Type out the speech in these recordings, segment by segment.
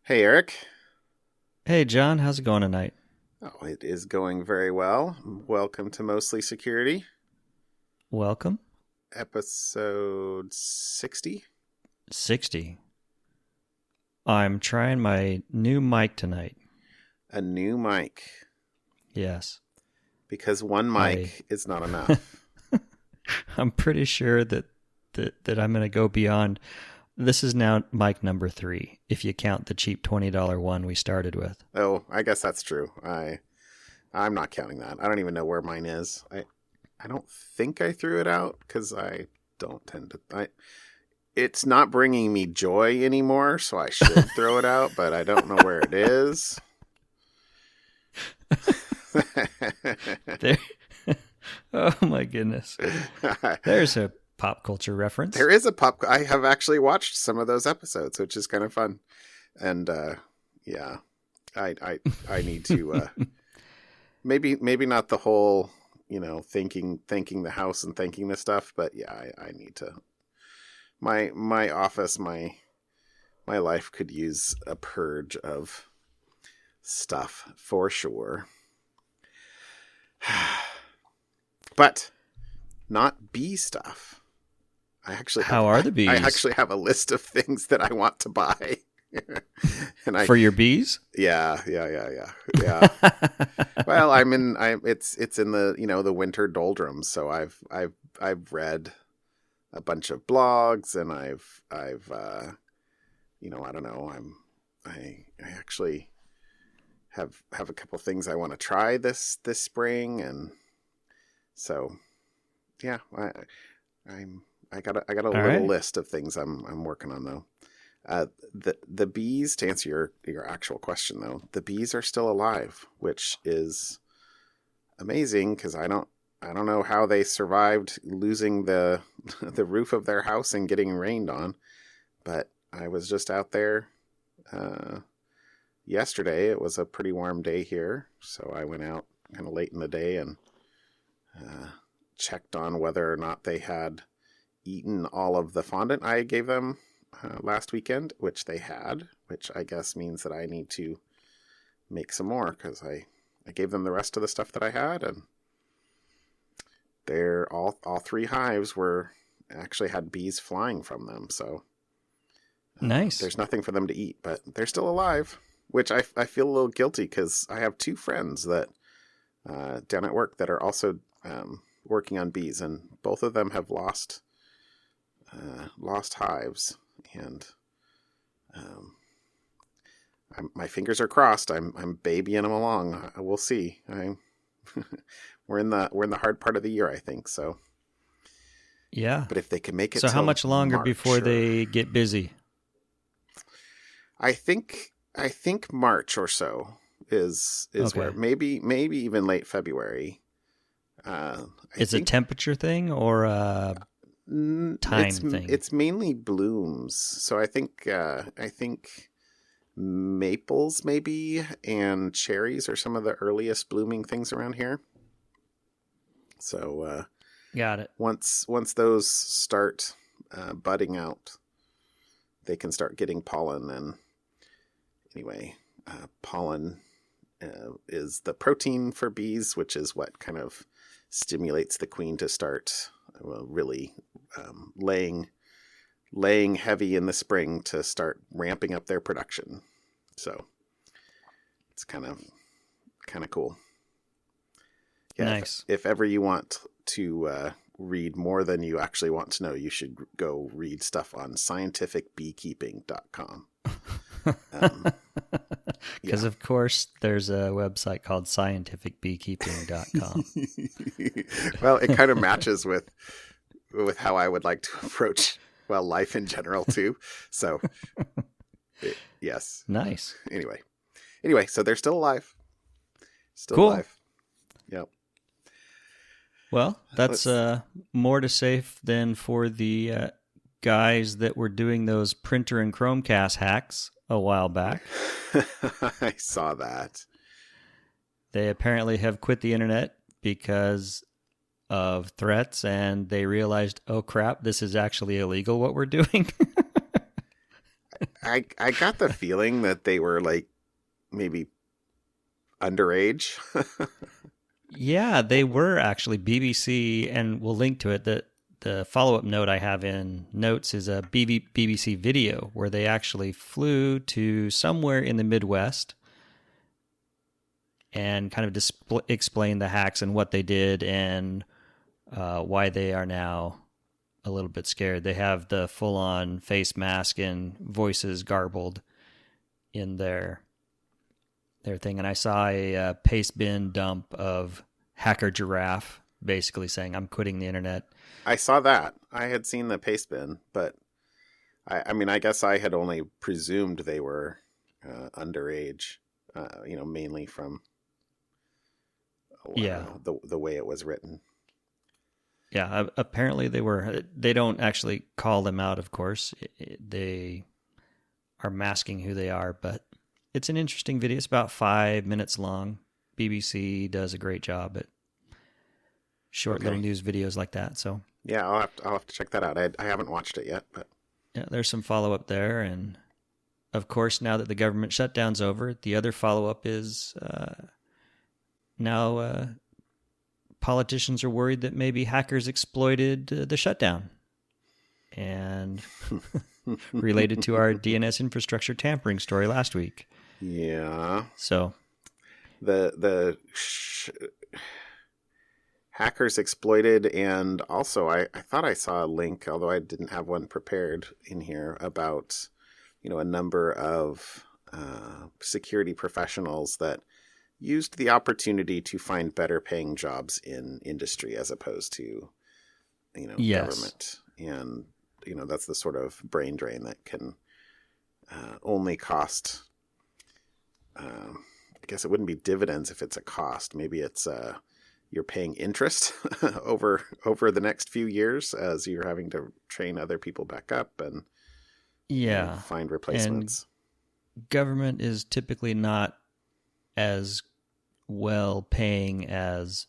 Hey, Eric. Hey, John, how's it going tonight? Oh, it is going very well. Welcome to Mostly Security, Welcome. episode 60. 60. I'm trying my new mic tonight. A new mic, Yes. because one I mic is not enough. I'm pretty sure that I'm going to go beyond. This is now mic number 3 if you count the cheap $20 one we started with. Oh, I guess that's true. I'm not counting that. I don't even know where mine is. I don't think I threw it out because I don't tend to. It's not bringing me joy anymore, so I should throw it out, but I don't know where it is. There. Oh my goodness. There's a pop culture reference. There is a pop. I have actually watched some of those episodes, which is kind of fun. And yeah, I need to maybe not the whole thanking the house and thanking the stuff, but yeah, I need to. My office, my life could use a purge of stuff for sure. But not bee stuff. How are the bees? I actually have a list of things that I want to buy. And For your bees? Yeah. Well, it's in the, the winter doldrums, so I've read a bunch of blogs, and I've I don't know, I actually have a couple things I want to try this spring, and so yeah, I got a All little right. list of things I'm working on though. The bees, to answer your actual question though, the bees are still alive, which is amazing because I don't know how they survived losing the the roof of their house and getting rained on. But I was just out there yesterday. It was a pretty warm day here, so I went out kind of late in the day and checked on whether or not they had eaten all of the fondant I gave them last weekend, which they had, which I guess means that I need to make some more because I gave them the rest of the stuff that I had, and they're all three hives were actually had bees flying from them. So Nice. there's nothing for them to eat, but they're still alive, which I feel a little guilty because I have two friends that down at work that are also working on bees, and both of them have lost hives, and my fingers are crossed. I'm babying them along. We'll see. We're in the hard part of the year, I think. So, Yeah. but if they can make it, So how till much longer March, before they get busy? I think March or so is Okay. where maybe even late February. I It's a think temperature thing or a time thing? it's mainly blooms. So I think maples maybe and cherries are some of the earliest blooming things around here. So Got it. once those start budding out, they can start getting pollen. And anyway, pollen is the protein for bees, which is what kind of stimulates the queen to start really laying heavy in the spring to start ramping up their production. So it's kind of cool. Yeah, Nice. if ever you want to read more than you actually want to know, you should go read stuff on scientificbeekeeping.com. Because, Yeah. of course, there's a website called scientificbeekeeping.com. Well, it kind of matches with how I would like to approach life in general too. So yes. Nice. Anyway, so they're still alive. Still Cool. alive. Yep. Well, that's Let's- more to say than for the guys that were doing those printer and Chromecast hacks a while back. I saw that. They apparently have quit the internet because of threats, and they realized, oh crap, this is actually illegal what we're doing. I got the feeling that they were like maybe underage. Yeah, they were actually BBC, and we'll link to it. The follow-up note I have in notes is a BBC video where they actually flew to somewhere in the Midwest and kind of explain the hacks and what they did and why they are now a little bit scared. They have the full-on face mask and voices garbled in their thing. And I saw a paste bin dump of Hacker Giraffe basically saying, "I'm quitting the internet." I saw that. I had seen the paste bin, but I mean, I guess I had only presumed they were underage, mainly from the way it was written. Yeah, apparently they were. They don't actually call them out, of course. They are masking who they are, but it's an interesting video. It's about 5 minutes long. BBC does a great job at short little news videos like that. So yeah, I'll have to check that out. I haven't watched it yet, but yeah, there's some follow up there, and of course, now that the government shutdown's over, the other follow up is now politicians are worried that maybe hackers exploited the shutdown, and related to our DNS infrastructure tampering story last week. Yeah. So the hackers exploited, and also I thought I saw a link, although I didn't have one prepared in here, about a number of security professionals that used the opportunity to find better paying jobs in industry as opposed to government. And that's the sort of brain drain that can only cost I guess it wouldn't be dividends if it's a cost. Maybe it's you're paying interest over the next few years as you're having to train other people back up and find replacements. And government is typically not as well paying as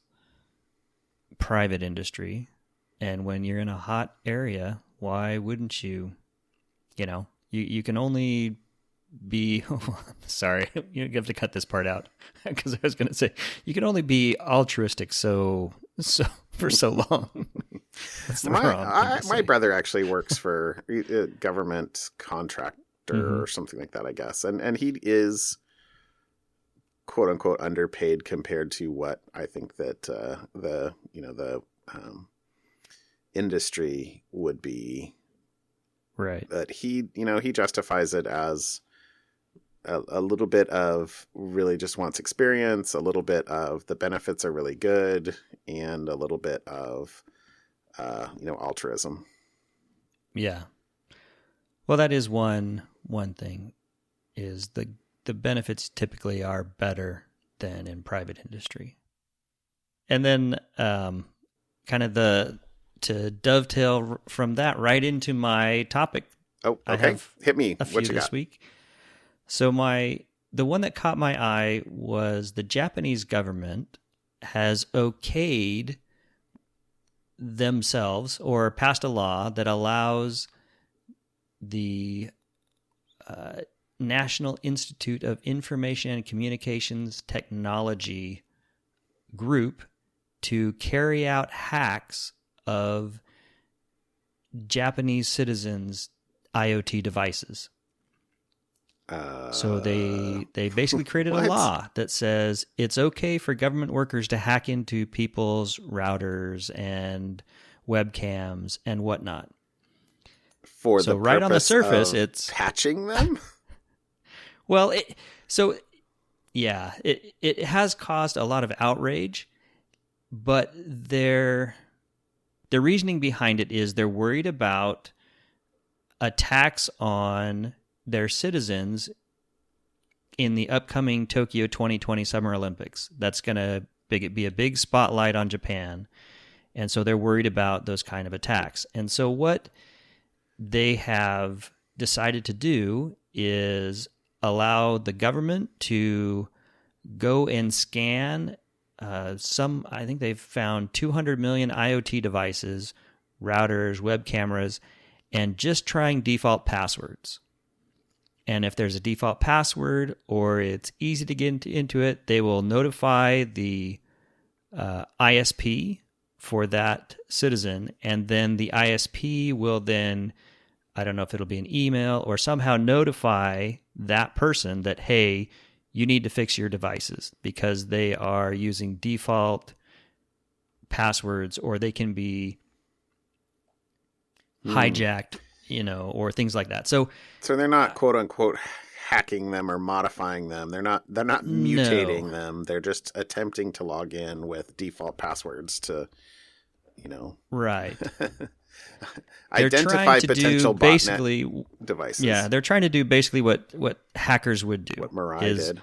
private industry. And when you're in a hot area, why wouldn't you? You can only be sorry, you have to cut this part out because I was going to say you can only be altruistic so for so long. That's the my brother actually works for a government contractor or something like that, I guess, and he is quote unquote underpaid compared to what I think that the industry would be. Right. But he justifies it as a little bit of really just wants experience, a little bit of the benefits are really good, and a little bit of, altruism. Yeah. Well, that is one thing is the benefits typically are better than in private industry. And then kind of to dovetail from that right into my topic. Oh, okay. Hit me. A few what you this got? Week. So the one that caught my eye was the Japanese government has okayed themselves or passed a law that allows the National Institute of Information and Communications Technology group to carry out hacks of Japanese citizens' IoT devices. So they basically created a law that says it's okay for government workers to hack into people's routers and webcams and whatnot. For so the right on the surface, of it's patching them. Well, it has caused a lot of outrage, but their reasoning behind it is they're worried about attacks on their citizens in the upcoming Tokyo 2020 Summer Olympics. That's going to be a big spotlight on Japan. And so they're worried about those kind of attacks. And so what they have decided to do is allow the government to go and scan I think they've found 200 million IoT devices, routers, web cameras, and just trying default passwords. And if there's a default password or it's easy to get into it, they will notify the ISP for that citizen. And then the ISP will then, I don't know if it'll be an email or somehow notify that person that, hey, you need to fix your devices because they are using default passwords, or they can be hijacked, or things like that. So they're not quote unquote hacking them or modifying them. They're not mutating them. They're just attempting to log in with default passwords to, right. identify potential basically botnet devices. Yeah, they're trying to do basically what hackers would do. What Mirai did.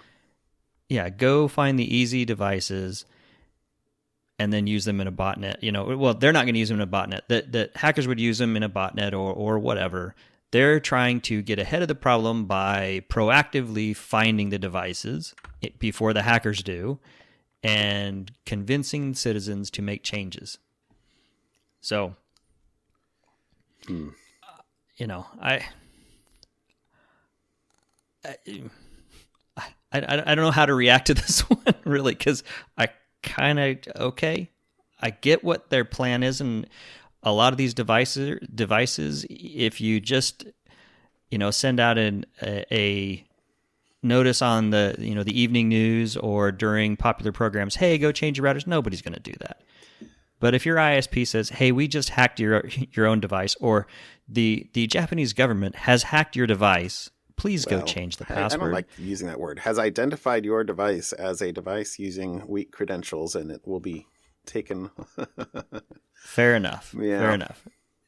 Yeah, go find the easy devices and then use them in a botnet. Well, they're not going to use them in a botnet. That hackers would use them in a botnet or whatever. They're trying to get ahead of the problem by proactively finding the devices before the hackers do and convincing citizens to make changes. So, I don't know how to react to this one, really, because I kind of, I get what their plan is, and a lot of these devices, if you just, send out a notice on the, the evening news or during popular programs, hey, go change your routers, nobody's going to do that. But if your ISP says, hey, we just hacked your own device, or the Japanese government has hacked your device, please go change the password. I don't like using that word. Has identified your device as a device using weak credentials, and it will be taken. Fair enough. Yeah. Fair enough.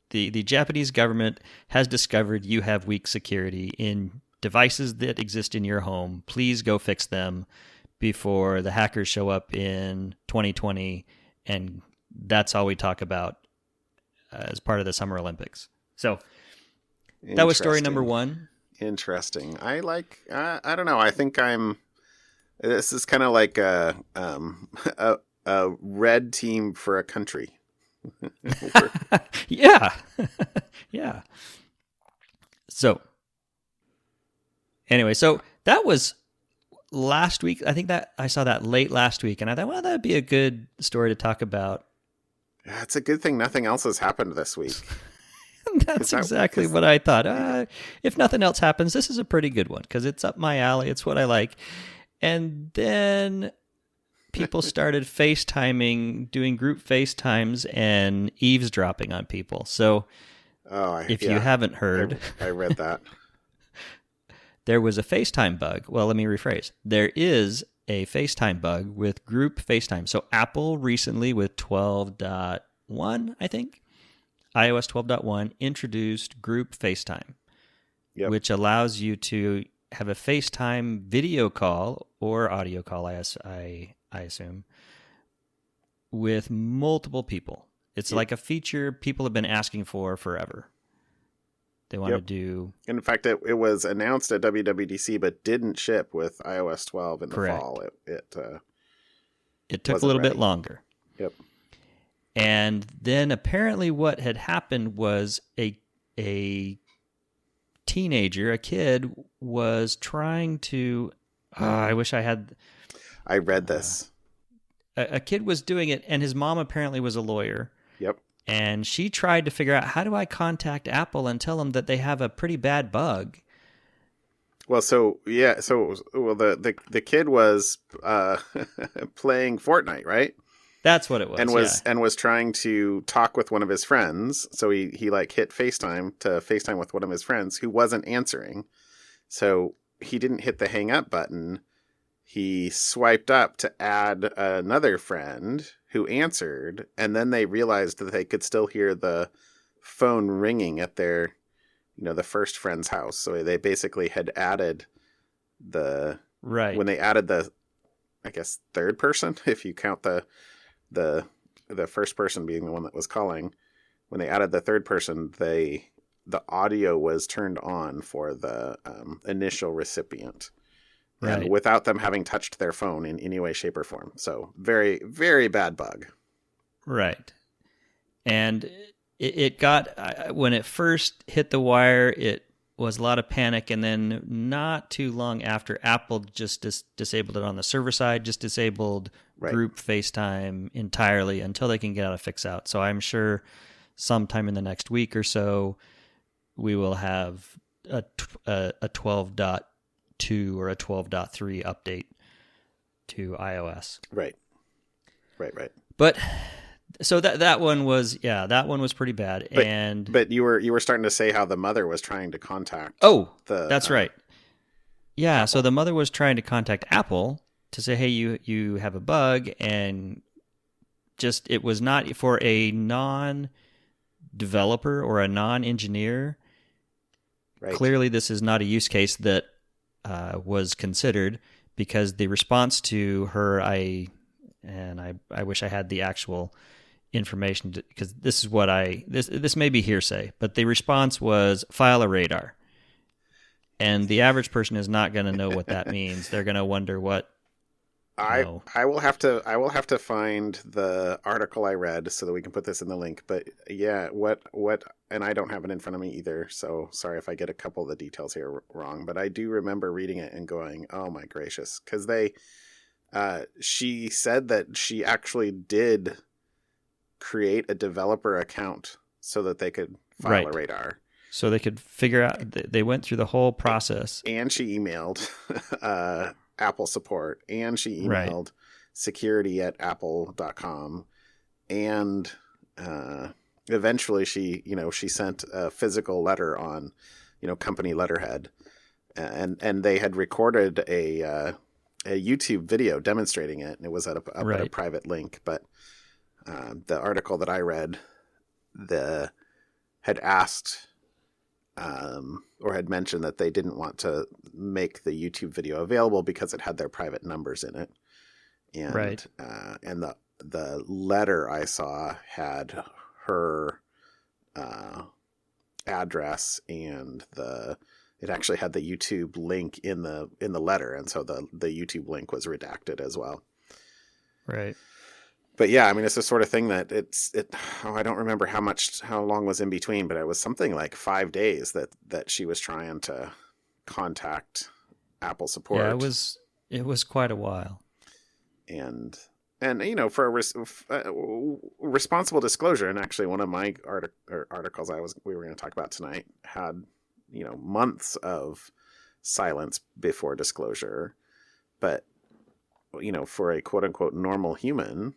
The Japanese government has discovered you have weak security in devices that exist in your home. Please go fix them before the hackers show up in 2020, and that's all we talk about as part of the Summer Olympics. So that was story number 1. Interesting. I don't know. I think this is kind of like a red team for a country. Yeah. Yeah. So anyway, that was last week. I think that I saw that late last week, and I thought, well, that'd be a good story to talk about. Yeah, it's a good thing nothing else has happened this week. That's exactly what I thought. If nothing else happens, this is a pretty good one because it's up my alley. It's what I like. And then people started FaceTiming, doing group FaceTimes and eavesdropping on people. So if you haven't heard, I read that. There was a FaceTime bug. Well, let me rephrase. There is a FaceTime bug with group FaceTime. So Apple recently with 12.1, I think, iOS 12.1 introduced group FaceTime, which allows you to have a FaceTime video call or audio call, I assume, with multiple people. It's like a feature people have been asking for forever. They want to do... In fact, it was announced at WWDC, but didn't ship with iOS 12 in the fall. It took a little bit longer. Yep. And then apparently what had happened was a teenager, a kid, was trying to... I wish I had... I read this. A kid was doing it, and his mom apparently was a lawyer. Yep. And she tried to figure out, how do I contact Apple and tell them that they have a pretty bad bug? Well, the kid was playing Fortnite, right? That's what it was. And was trying to talk with one of his friends. So he hit FaceTime with one of his friends who wasn't answering. So he didn't hit the hang up button. He swiped up to add another friend who answered, and then they realized that they could still hear the phone ringing at their, the first friend's house. So they basically had added when they added the, I guess, third person, if you count the first person being the one that was calling, when they added the third person, the audio was turned on for the initial recipient. And without them having touched their phone in any way, shape, or form. So very, very bad bug. Right. And it got, when it first hit the wire, was a lot of panic, and then not too long after, Apple just disabled it on the server side, just disabled group FaceTime entirely until they can get out a fix out. So I'm sure sometime in the next week or so, we will have a 12.2 or a 12.3 update to iOS. Right. But so that one was pretty bad. But you were starting to say how the mother was trying to contact. That's right. Yeah, Apple. So the mother was trying to contact Apple to say, hey, you have a bug, and just it was not for a non-developer or a non-engineer. Right. Clearly, this is not a use case that was considered, because the response to her, I wish I had the actual information, because this is what this may be hearsay, but the response was file a radar, and the average person is not going to know what that means. They're going to wonder what. I will have to find the article I read so that we can put this in the link. But yeah, what, and I don't have it in front of me either, so sorry if I get a couple of the details here wrong. But I do remember reading it and going, "Oh my gracious!" Because she said that she actually did create a developer account so that they could file a radar. So they could figure out. They went through the whole process, and she emailed Apple support, and she emailed security@apple.com, and eventually she sent a physical letter on, company letterhead, and they had recorded a YouTube video demonstrating it, and it was at a private link. But the article that I read, had asked or had mentioned that they didn't want to make the YouTube video available because it had their private numbers in it. And and the letter I saw had her address, and it actually had the YouTube link in the letter, and so the YouTube link was redacted as well. Right. But yeah, I mean, it's the sort of thing that I don't remember how long was in between, but it was something like 5 days that she was trying to contact Apple support. Yeah, it was quite a while. And for a responsible disclosure, and actually one of my articles we were going to talk about tonight had, months of silence before disclosure. But, for a quote unquote normal human,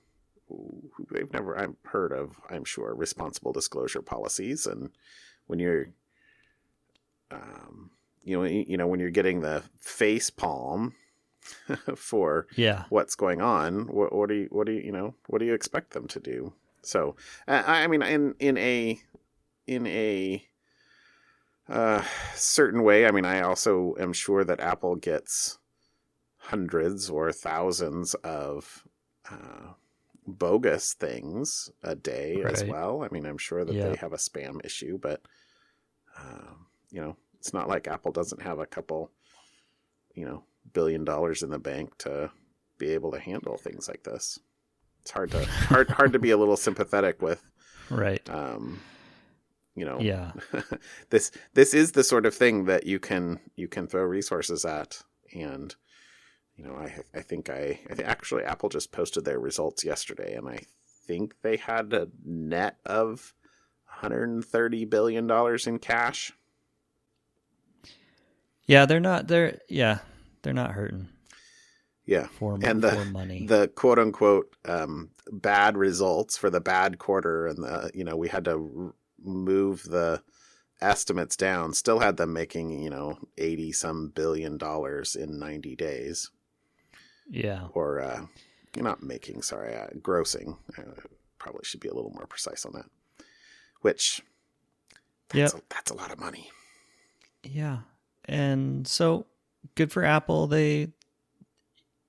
they've never heard of, I'm sure, responsible disclosure policies. And when you're, when you're getting the face palm for what's going on, what do you expect them to do? So, I mean, in a certain way, I mean, I also am sure that Apple gets hundreds or thousands of bogus things a day as well. I mean, I'm sure that they have a spam issue, but it's not like Apple doesn't have a couple, $1 billion in the bank to be able to handle things like this. It's hard to be a little sympathetic with. Right. This is the sort of thing that you can throw resources at. And I think actually Apple just posted their results yesterday, and I think they had a net of $130 billion in cash. Yeah, they're not hurting. Yeah. For money. The quote unquote bad results for the bad quarter, and we had to move the estimates down, still had them making, 80 some billion dollars in 90 days. Yeah. Or not making, sorry, grossing. Probably should be a little more precise on that. Which that's a lot of money. Yeah. And so good for Apple. They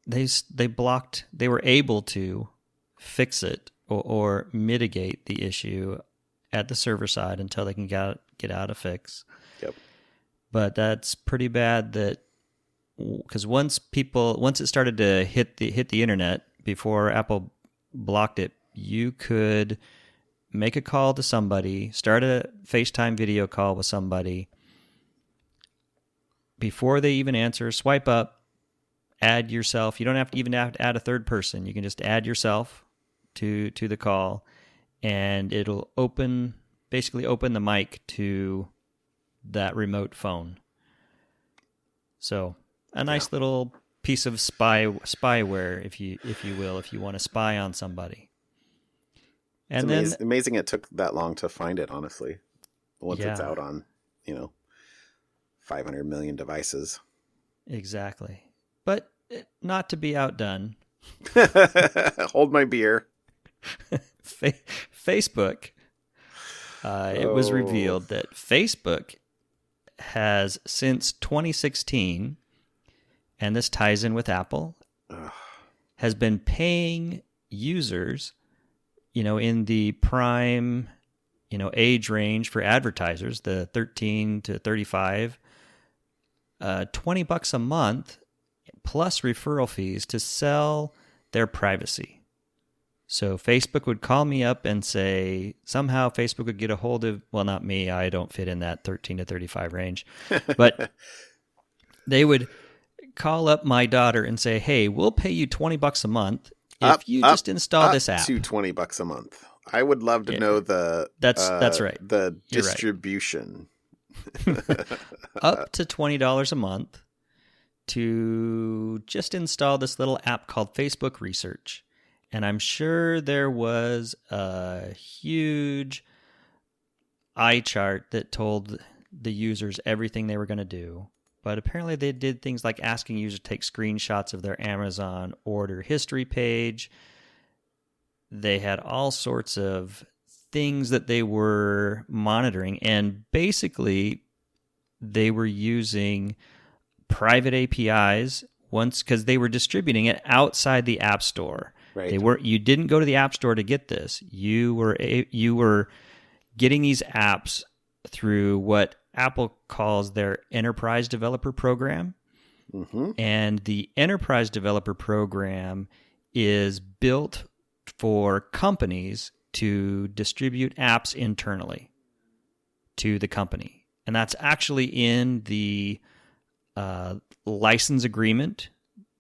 were able to fix it or mitigate the issue at the server side until they can get out a fix. Yep. But that's pretty bad because once it started to hit the internet, before Apple blocked it, you could make a call to somebody, start a FaceTime video call with somebody, before they even answer, swipe up, add yourself. You don't have to add a third person. You can just add yourself to the call, and it'll basically open the mic to that remote phone. So a nice little piece of spyware, if you will, if you want to spy on somebody. And it's amazing it took that long to find it, honestly. Once it's out on, 500 million devices. Exactly. But not to be outdone. Hold my beer. Facebook. It was revealed that Facebook has, since 2016, and this ties in with Apple, has been paying users, in the prime, age range for advertisers, the 13 to 35, $20 a month plus referral fees to sell their privacy. So Facebook would call me up and say, somehow Facebook would get a hold of, well, not me, I don't fit in that 13 to 35 range, but they would call up my daughter and say, hey, we'll pay you $20 a month if you just install this app. To $20 a month. I would love to know the that's right. The distribution. Up to $20 a month to just install this little app called Facebook Research. And I'm sure there was a huge eye chart that told the users everything they were going to do. But apparently they did things like asking users to take screenshots of their Amazon order history page. They had all sorts of things that they were monitoring. And basically, they were using private APIs because they were distributing it outside the App Store. Right. You didn't go to the App Store to get this. You were getting these apps through what Apple calls their Enterprise Developer Program. Mm-hmm. And the Enterprise Developer Program is built for companies to distribute apps internally to the company. And that's actually in the license agreement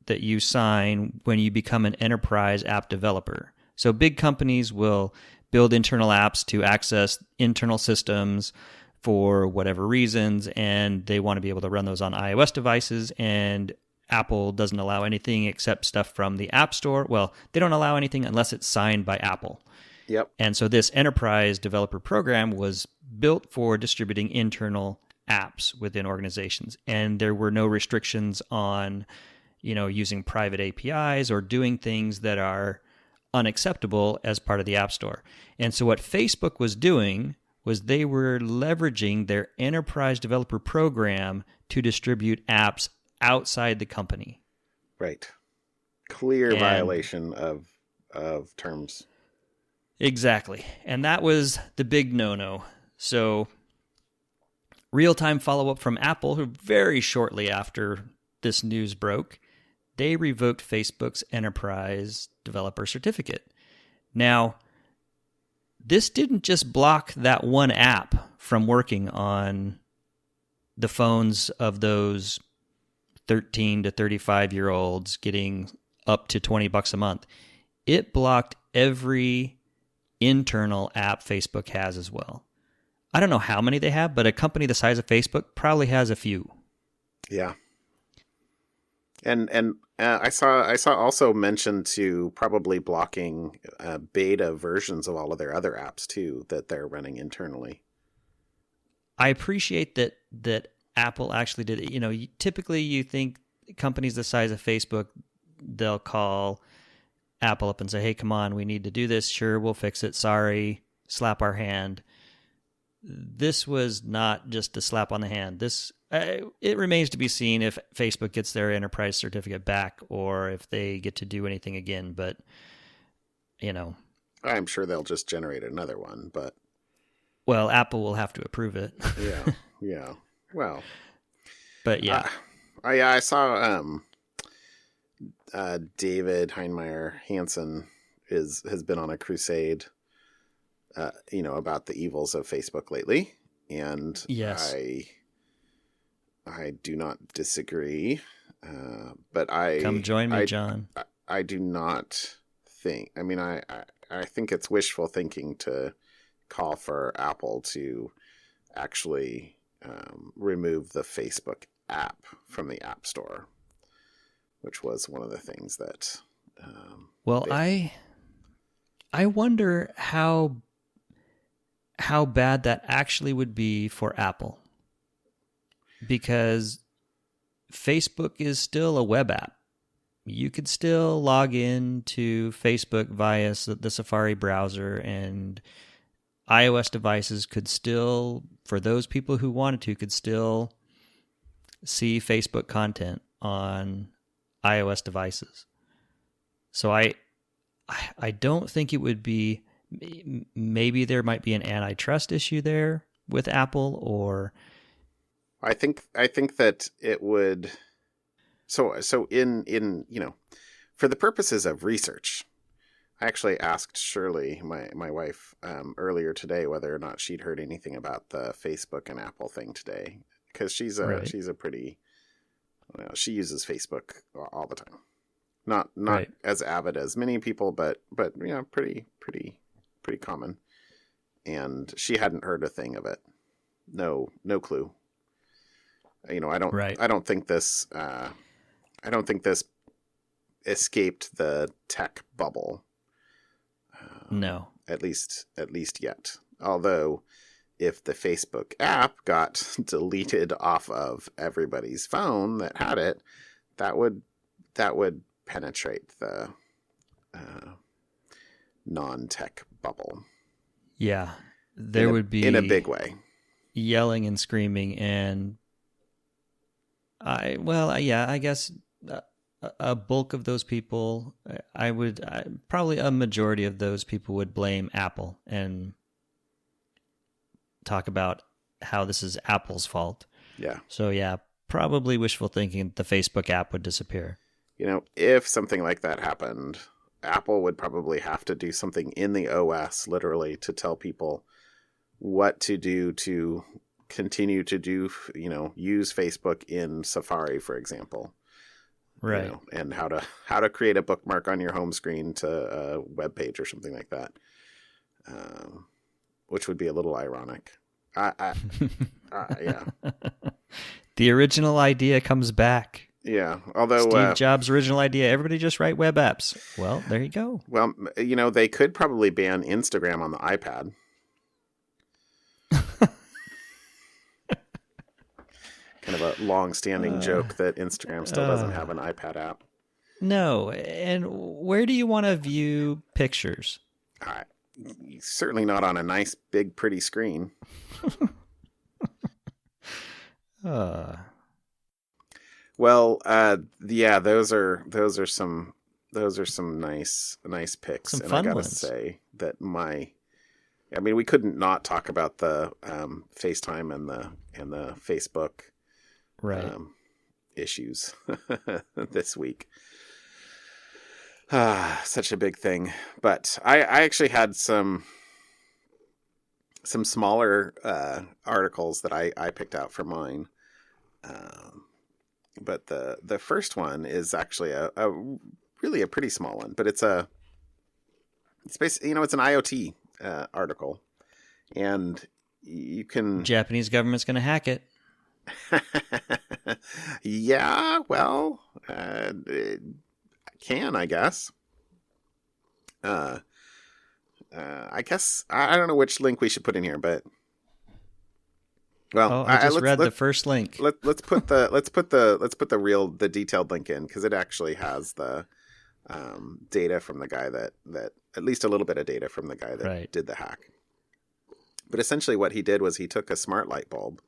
that you sign when you become an enterprise app developer. So big companies will build internal apps to access internal systems for whatever reasons, and they want to be able to run those on iOS devices, and Apple doesn't allow anything except stuff from the App Store. Well, they don't allow anything unless it's signed by Apple. Yep. And so this Enterprise Developer Program was built for distributing internal apps within organizations, and there were no restrictions on using private APIs or doing things that are unacceptable as part of the App Store. And so what Facebook was doing was they were leveraging their Enterprise Developer Program to distribute apps outside the company. Right. Clear violation of terms. Exactly. And that was the big no-no. So real-time follow-up from Apple, who very shortly after this news broke, they revoked Facebook's Enterprise Developer Certificate. Now, this didn't just block that one app from working on the phones of those 13 to 35-year-olds getting up to $20 a month. It blocked every internal app Facebook has as well. I don't know how many they have, but a company the size of Facebook probably has a few. Yeah. And I saw also mention to probably blocking beta versions of all of their other apps too that they're running internally. I appreciate that Apple actually did it. Typically you think companies the size of Facebook, they'll call Apple up and say, hey, come on, we need to do this. Sure, we'll fix it. Sorry, slap our hand. This was not just a slap on the hand. It remains to be seen if Facebook gets their enterprise certificate back or if they get to do anything again. But, I'm sure they'll just generate another one. But well, Apple will have to approve it. Yeah. Well, but yeah, I saw David Heinemeier Hansen has been on a crusade. About the evils of Facebook lately. And yes. I do not disagree. But I Come join me, I, John. I do not think. I mean, I think it's wishful thinking to call for Apple to actually remove the Facebook app from the App Store, which was one of the things that. Well, I wonder how bad that actually would be for Apple, because Facebook is still a web app. You could still log in to Facebook via the Safari browser, and iOS devices could still, for those people who wanted to, could still see Facebook content on iOS devices. So I don't think it would be, maybe there might be an antitrust issue there with Apple, or I think that it would. So in for the purposes of research, I actually asked Shirley, my wife, earlier today whether or not she'd heard anything about the Facebook and Apple thing today, because she's a pretty, she uses Facebook all the time. Not right. As avid as many people, but pretty common. And she hadn't heard a thing of it. No clue. I don't think this escaped the tech bubble. No. At least yet. Although if the Facebook app got deleted off of everybody's phone that had it, that would penetrate the non-tech bubble. Yeah, there would be, in a big way, yelling and screaming, and I guess a bulk of those people, probably a majority of those people would blame Apple and talk about how this is Apple's fault. Yeah. So yeah, probably wishful thinking the Facebook app would disappear. If something like that happened, Apple would probably have to do something in the OS, literally, to tell people what to do to continue to do, use Facebook in Safari, for example. Right. And how to create a bookmark on your home screen to a web page or something like that, which would be a little ironic. Yeah. The original idea comes back. Yeah, although Steve Jobs' original idea, everybody just write web apps. Well, there you go. Well, they could probably ban Instagram on the iPad. Kind of a long-standing joke that Instagram still doesn't have an iPad app. No, and where do you want to view pictures? Certainly not on a nice, big, pretty screen. Well, yeah, those are some nice picks. Some and fun I gotta ones. say that we couldn't not talk about the FaceTime and the Facebook issues this week. Such a big thing. But I actually had some smaller articles that I picked out for mine. But the first one is actually a really a pretty small one, but it's basically, it's an IoT article, and you can. Japanese government's going to hack it. Yeah, well, it can, I guess. I guess I don't know which link we should put in here, but. Well, I just read the first link. Let's put the detailed link in, because it actually has the data from the guy that at least a little bit of data from the guy that did the hack. But essentially, what he did was he took a smart light bulb,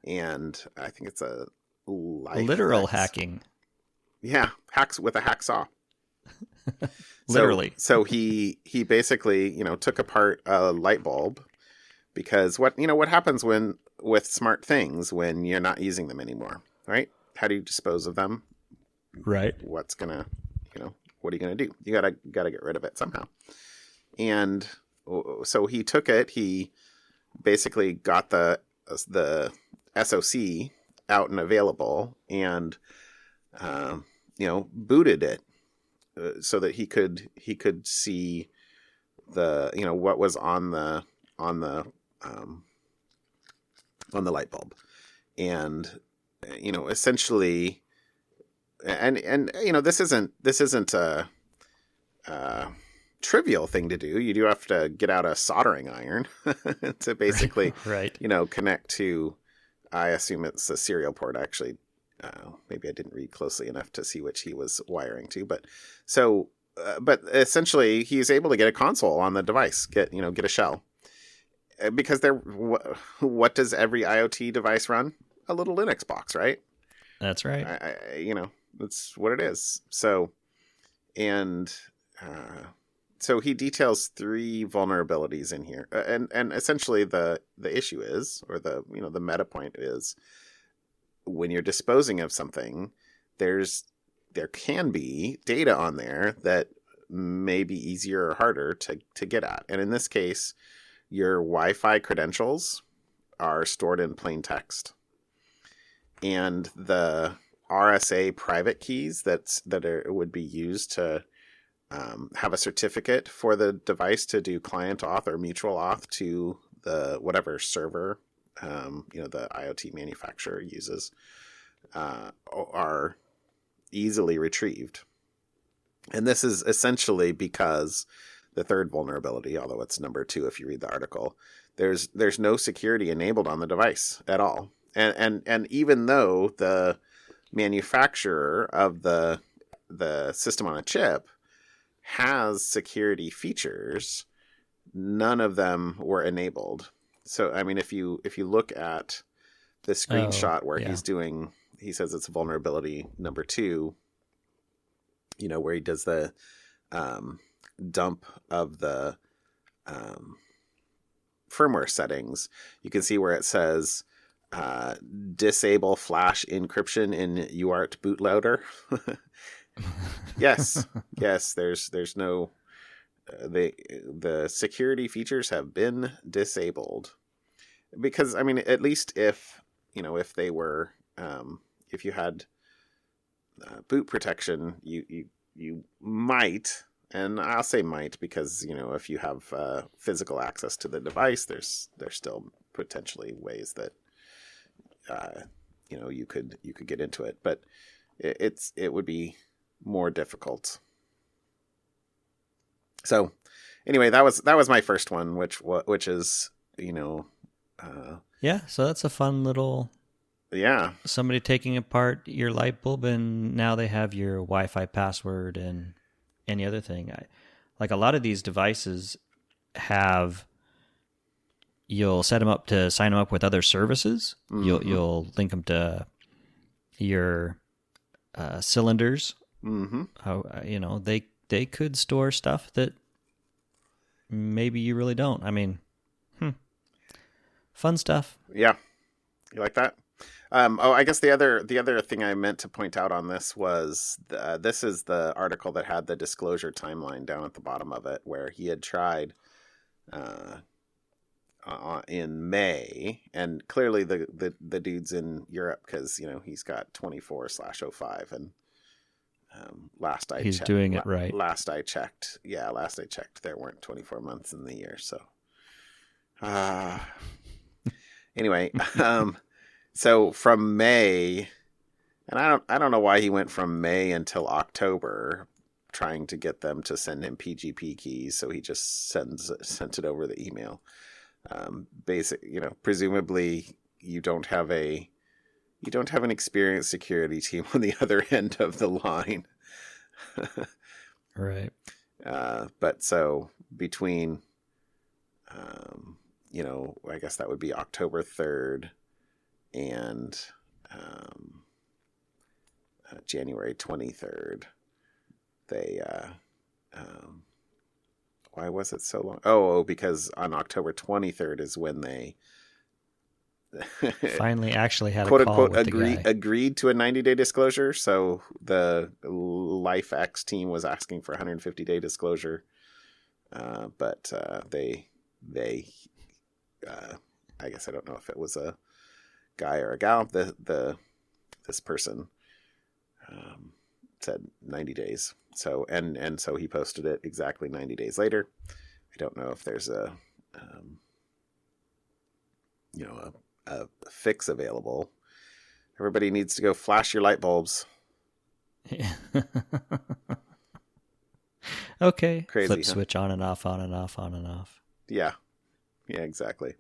and I think it's a literal hacking. Yeah, hacks with a hacksaw. Literally. So he basically took apart a light bulb, because what happens with smart things when you're not using them anymore, right? How do you dispose of them? Right. What are you gonna do? You gotta get rid of it somehow. And so he took it. He basically got the SoC out and available, and booted it so that he could see the what was on the light bulb, and essentially, and this isn't a trivial thing to do. You do have to get out a soldering iron to basically right. Connect to, I assume it's a serial port. Actually, maybe I didn't read closely enough to see which he was wiring to, but essentially he's able to get a console on the device, get a shell, because what does every IoT device run? A little Linux box, right? That's right. That's what it is. So, and so he details 3 vulnerabilities in here, and essentially the issue is, or the meta point is, when you're disposing of something, there can be data on there that may be easier or harder to get at. And in this case, your Wi-Fi credentials are stored in plain text, and the RSA private keys that would be used to have a certificate for the device to do client auth or mutual auth to the whatever server the IoT manufacturer uses, are easily retrieved. And this is essentially because the third vulnerability, although it's number 2 if you read the article, there's no security enabled on the device at all. And even though the manufacturer of the system on a chip has security features, none of them were enabled. So, I mean, if you look at the screenshot where he says it's vulnerability number 2, where he does the dump of the firmware settings, you can see where it says disable flash encryption in UART bootloader. yes, there's no the security features have been disabled, because I mean, at least if they were if you had boot protection, you might, and I'll say might because if you have physical access to the device, there's still potentially ways that you could get into it, but it would be more difficult. So anyway, that was my first one, which is so that's a fun little somebody taking apart your light bulb, and now they have your Wi-Fi password and any other thing. Like a lot of these devices you'll set them up to sign them up with other services. Mm-hmm. You'll link them to your cylinders. Mm-hmm. How they could store stuff that maybe you really don't. I mean, fun stuff. Yeah, you like that? I guess the other thing I meant to point out on this was this is the article that had the disclosure timeline down at the bottom of it, where he had tried in May, and clearly the dude's in Europe because he's got 24/05, and last I checked, doing it right. Last I checked, there weren't 24 months in the year. So, anyway, so from May, and I don't know why he went from May until October trying to get them to send him PGP keys. So he just sent it over the email. Presumably you don't have an experienced security team on the other end of the line. Right. But so between, I guess that would be October 3rd and January 23rd, they why was it so long? Oh, because on October 23rd is when they finally actually had quote a call unquote with agreed to a 90-day disclosure. So the LifeX team was asking for 150-day disclosure, but they I guess I don't know if it was a guy or a gal. This person said 90 days. So and so he posted it exactly 90 days later. I don't know if there's a a fix available. Everybody needs to go flash your light bulbs. Okay. Crazy, Flip huh? switch on and off, on and off, on and off. Yeah, exactly.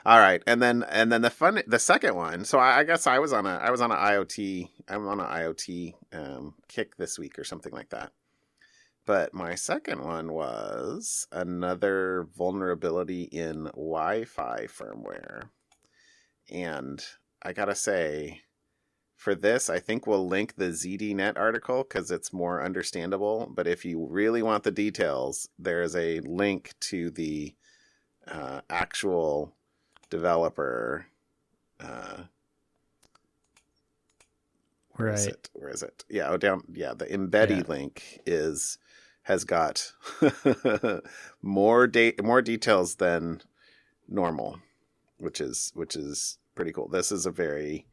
All right, and then the second one. So I guess I'm on an IoT kick this week or something like that. But my second one was another vulnerability in Wi-Fi firmware, and I gotta say, for this, I think we'll link the ZDNet article because it's more understandable. But if you really want the details, there is a link to the actual developer. Where is it? Yeah, down. Yeah, the Embeddy link has got more details than normal, which is pretty cool. This is a very,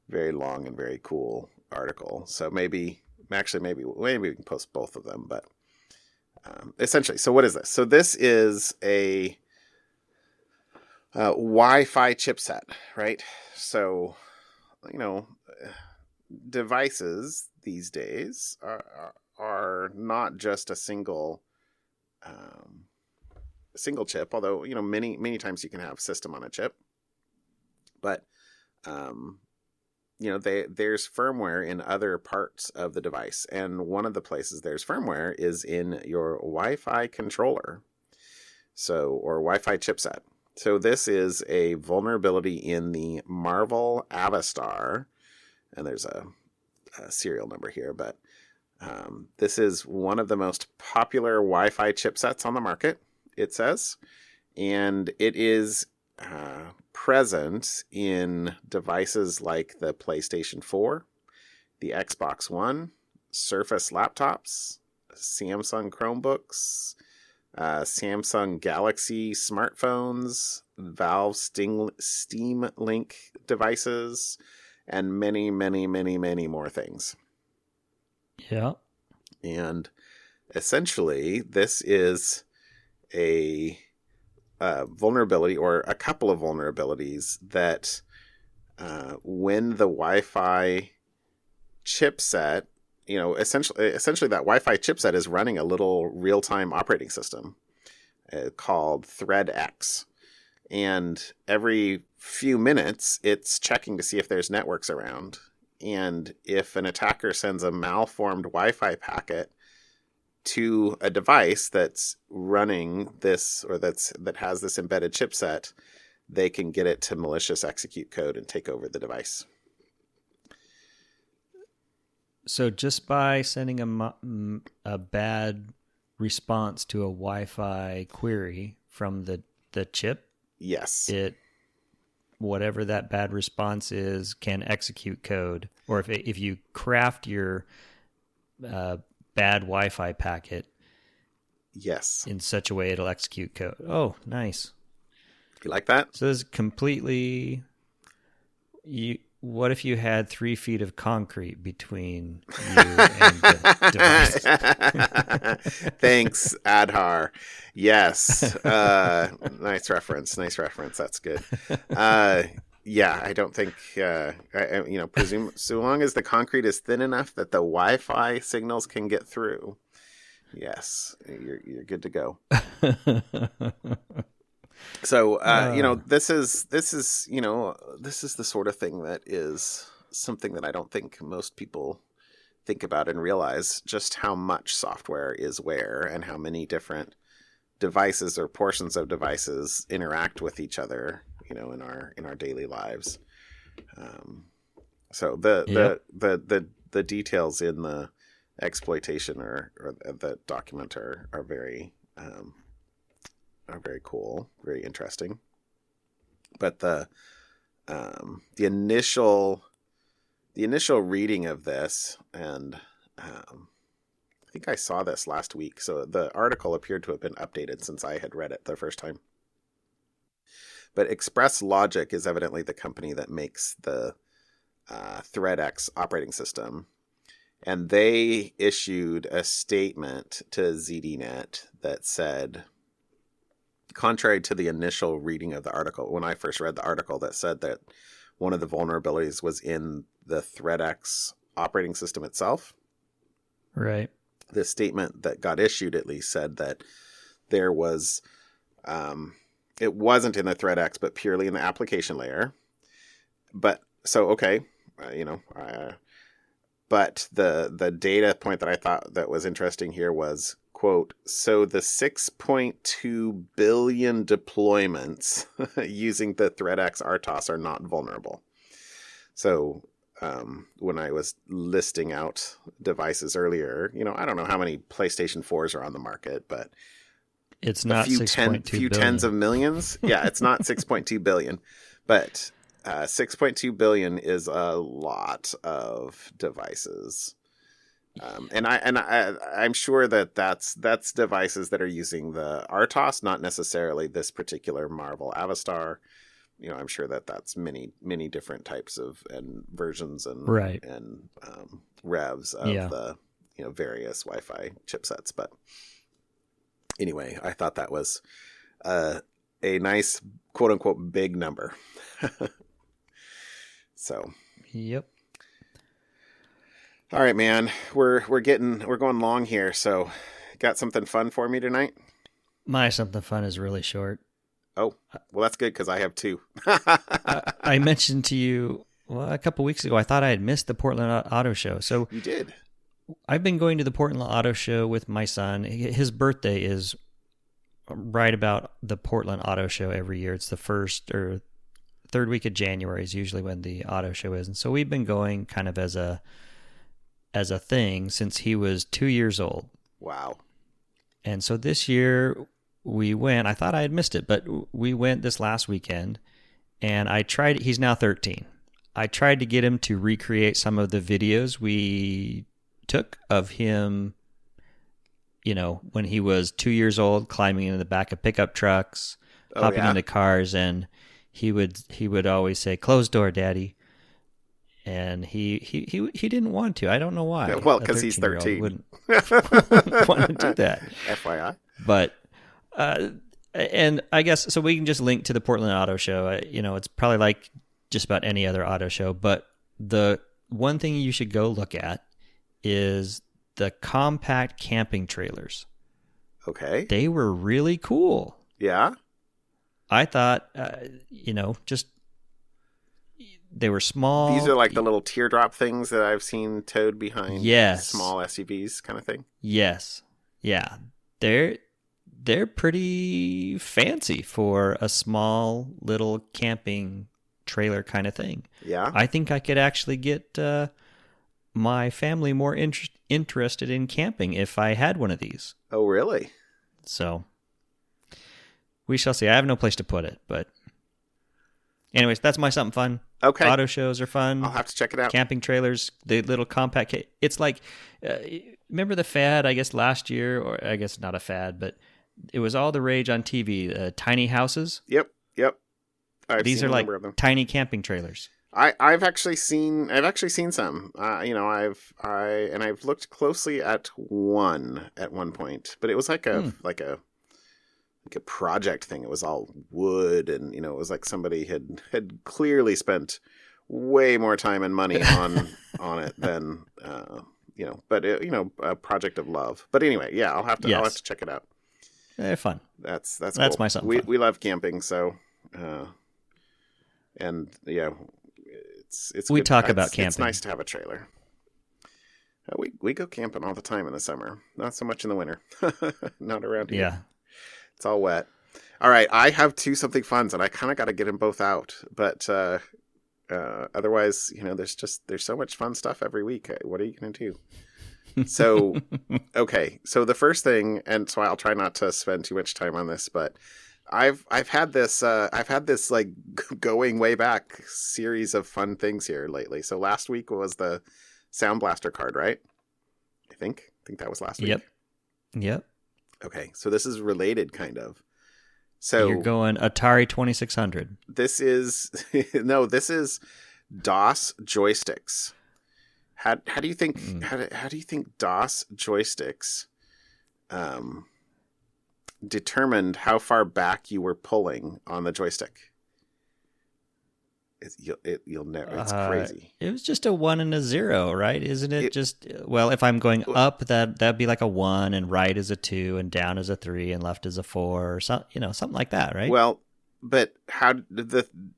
very long and very cool article. So maybe we can post both of them. But essentially, so what is this? So this is a Wi-Fi chipset, right? So, devices these days are not just a single chip, although many times you can have system on a chip, but there's firmware in other parts of the device, and one of the places there's firmware is in your Wi-Fi controller, or Wi-Fi chipset. So this is a vulnerability in the Marvell Avastar, and there's a serial number here, but this is one of the most popular Wi-Fi chipsets on the market, it says, and it is present in devices like the PlayStation 4, the Xbox One, Surface laptops, Samsung Chromebooks, Samsung Galaxy smartphones, Valve Steam Link devices, and many, many, many, many more things. Yeah. And essentially, this is a vulnerability, or a couple of vulnerabilities, that when the Wi-Fi chipset, essentially that Wi-Fi chipset is running a little real-time operating system called ThreadX. And every few minutes, it's checking to see if there's networks around. And if an attacker sends a malformed Wi-Fi packet to a device that's running this, or that has this embedded chipset, they can get it to malicious execute code and take over the device. So just by sending a bad response to a Wi-Fi query from the chip, yes, whatever that bad response is can execute code. Or if you craft your bad Wi-Fi packet, yes, in such a way it'll execute code. Oh, nice. You like that? So this is completely. What if you had 3 feet of concrete between you and the device? Thanks, Adhar. Yes. Nice reference. That's good. Yeah, I don't think, presume so long as the concrete is thin enough that the Wi-Fi signals can get through. Yes, you're good to go. So, this is the sort of thing that is something that I don't think most people think about and realize just how much software is where, and how many different devices or portions of devices interact with each other, in our daily lives. So the details in the exploitation or the document are very cool, very interesting. But the initial reading of this, and I think I saw this last week, so the article appeared to have been updated since I had read it the first time. But Express Logic is evidently the company that makes the ThreadX operating system. And they issued a statement to ZDNet that said, contrary to the initial reading of the article, when I first read the article, that said that one of the vulnerabilities was in the ThreadX operating system itself. Right. The statement that got issued at least said that there was, it wasn't in the ThreadX, but purely in the application layer. But so, okay, but the data point that I thought that was interesting here was, quote, so the 6.2 billion deployments using the ThreadX RTOS are not vulnerable. So when I was listing out devices earlier, I don't know how many PlayStation 4s are on the market, but it's not few 6.2 billion. Tens of millions. Yeah, it's not 6.2 billion, but 6.2 billion is a lot of devices. And I'm sure that that's devices that are using the RTOS, not necessarily this particular Marvel Avastar. I'm sure that that's many different types of and versions and right. and revs of the various Wi-Fi chipsets. But anyway, I thought that was a nice quote unquote big number. So. Yep. All right, man. We're going long here. So, got something fun for me tonight? My something fun is really short. Oh, well, that's good because I have two. I mentioned to you a couple weeks ago, I thought I had missed the Portland Auto Show. So you did. I've been going to the Portland Auto Show with my son. His birthday is right about the Portland Auto Show every year. It's the first or third week of January is usually when the auto show is. And so we've been going kind of as a thing since he was 2 years old. Wow. And so this year we went, I thought I had missed it, but we went this last weekend and he's now 13. I tried to get him to recreate some of the videos we took of him, when he was 2 years old, climbing into the back of pickup trucks, hopping into cars, and he would always say, "Closed door, Daddy." And he didn't want to. I don't know why. Well, because he's 13. Wouldn't want to do that. FYI. But and I guess so we can just link to the Portland Auto Show. It's probably like just about any other auto show. But the one thing you should go look at is the compact camping trailers. Okay. They were really cool. Yeah. I thought, just they were small. These are like the little teardrop things that I've seen towed behind small SUVs kind of thing. Yes. Yeah. They're pretty fancy for a small little camping trailer kind of thing. Yeah. I think I could actually get my family more interested in camping if I had one of these. Oh, really? So we shall see. I have no place to put it, but anyways, that's my something fun. Okay. Auto shows are fun. I'll have to check it out. Camping trailers, the little compact. It's like, remember the fad, I guess, last year, or I guess not a fad, but it was all the rage on TV, tiny houses. Yep. These are like tiny camping trailers. I've actually seen some. I've looked closely at one at one point, but it was like a project thing. It was all wood, and it was like somebody had clearly spent way more time and money on it than but a project of love. But anyway, yeah, I'll have to check it out. They're fun. That's cool. My something. We love camping, so and yeah. It's we good. talk about camping. It's nice to have a trailer. We go camping all the time in the summer. Not so much in the winter. Not around here. Yeah. It's all wet. All right. I have two something funs, and I kind of got to get them both out. But otherwise, there's so much fun stuff every week. What are you going to do? So, okay. So the first thing, and so I'll try not to spend too much time on this, but I've had this like going way back series of fun things here lately. So last week was the Sound Blaster card, right? I think that was last week. Yep. Okay, so this is related kind of. So you're going Atari 2600. This is no, this is DOS joysticks. How do you think how do you think DOS joysticks determined how far back you were pulling on the joystick? You'll never. It's crazy. It was just a 1 and a 0, right? Isn't it? Just well, if I'm going up, that'd be like a 1, and right is a 2, and down is a 3, and left is a 4, or something like that, right? Well, but how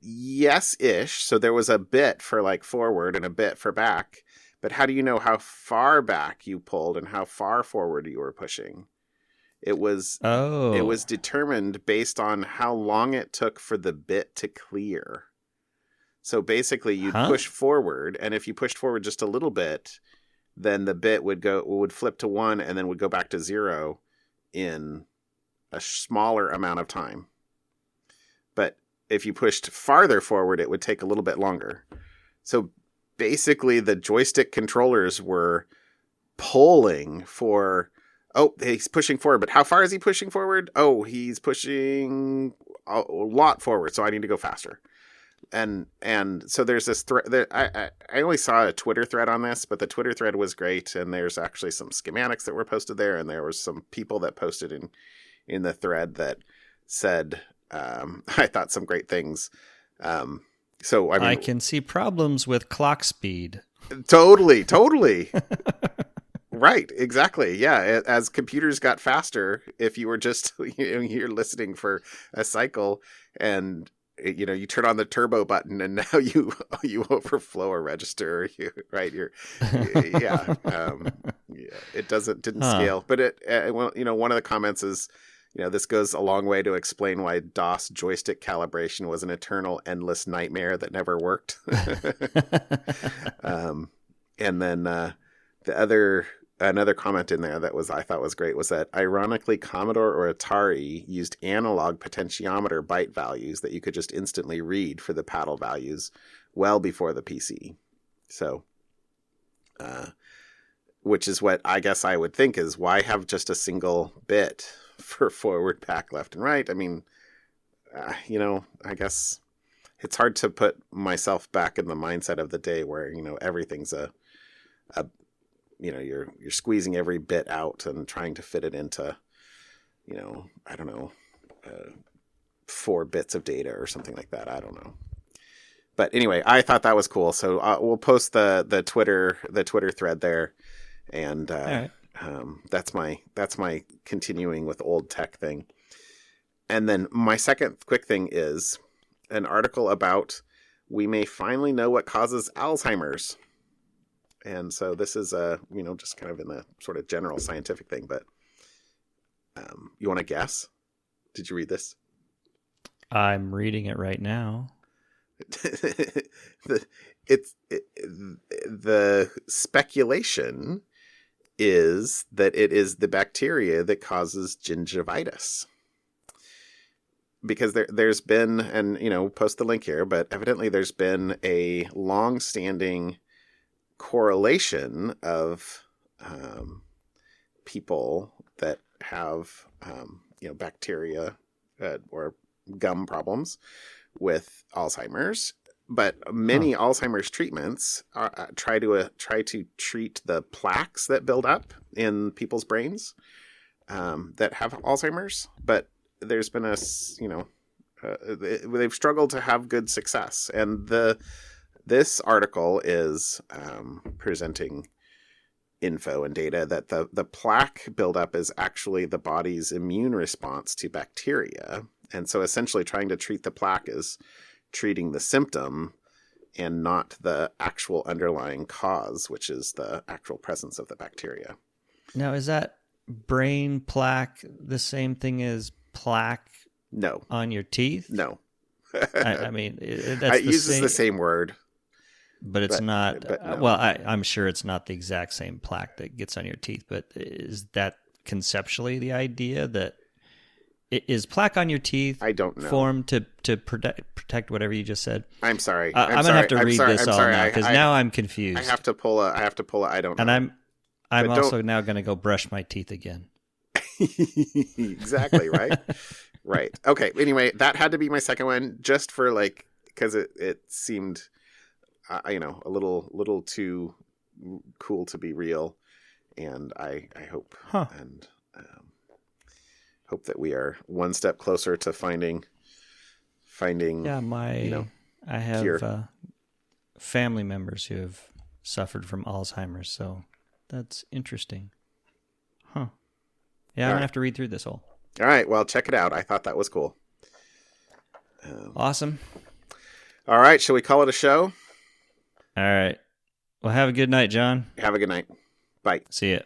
yes-ish. So there was a bit for like forward and a bit for back. But how do you know how far back you pulled and how far forward you were pushing? It was determined based on how long it took for the bit to clear. So basically, you'd push forward, and if you pushed forward just a little bit, then the bit would flip to 1 and then would go back to 0 in a smaller amount of time. But if you pushed farther forward, it would take a little bit longer. So basically, the joystick controllers were pulling for, he's pushing forward, but how far is he pushing forward? Oh, he's pushing a lot forward, so I need to go faster. And so there's this thread. I only saw a Twitter thread on this, but the Twitter thread was great, and there's actually some schematics that were posted there, and there was some people that posted in the thread that said, I thought some great things. So I mean, I can see problems with clock speed. Totally. Right, exactly. Yeah, as computers got faster, if you were just you're listening for a cycle and you turn on the turbo button and now you overflow a register, right? Yeah, it didn't scale, but one of the comments is, this goes a long way to explain why DOS joystick calibration was an eternal, endless nightmare that never worked. And then another comment in there that I thought was great was that ironically Commodore or Atari used analog potentiometer byte values that you could just instantly read for the paddle values well before the PC. So, which is what I guess I would think is why have just a single bit for forward, back, left, and right? I mean, I guess it's hard to put myself back in the mindset of the day where, everything's you're squeezing every bit out and trying to fit it into, I don't know, 4 bits of data or something like that. I don't know. But anyway, I thought that was cool. So we'll post the Twitter thread there, and right. That's my continuing with old tech thing. And then my second quick thing is an article about we may finally know what causes Alzheimer's. And so this is just kind of in the sort of general scientific thing, but you want to guess? Did you read this? I'm reading it right now. The speculation is that it is the bacteria that causes gingivitis. Because there's been, and post the link here, but evidently there's been a long-standing correlation of people that have bacteria or gum problems with Alzheimer's, but many Alzheimer's treatments try to treat the plaques that build up in people's brains that have Alzheimer's, but there's been they've struggled to have good success, and this article is presenting info and data that the plaque buildup is actually the body's immune response to bacteria. And so essentially trying to treat the plaque is treating the symptom and not the actual underlying cause, which is the actual presence of the bacteria. Now, is that brain plaque the same thing as plaque No. on your teeth? No. I mean, it uses the same word. But it's not, no. Well, I'm sure it's not the exact same plaque that gets on your teeth, but is that conceptually the idea that is plaque on your teeth I don't know. formed to protect whatever you just said? I'm sorry. I'm going to have to read this all now because now I'm confused. I have to pull I don't know. And I'm also now going to go brush my teeth again. Exactly, right? Right. Okay. Anyway, that had to be my second one, just for like, because it seemed, a little too cool to be real, and I hope and hope that we are one step closer to finding. Yeah, I have cure. family members who have suffered from Alzheimer's, so that's interesting. Huh. Yeah, I'm going to have to read through this whole. All right, well, check it out. I thought that was cool. Awesome. All right, shall we call it a show? All right. Well, have a good night, John. Have a good night. Bye. See ya.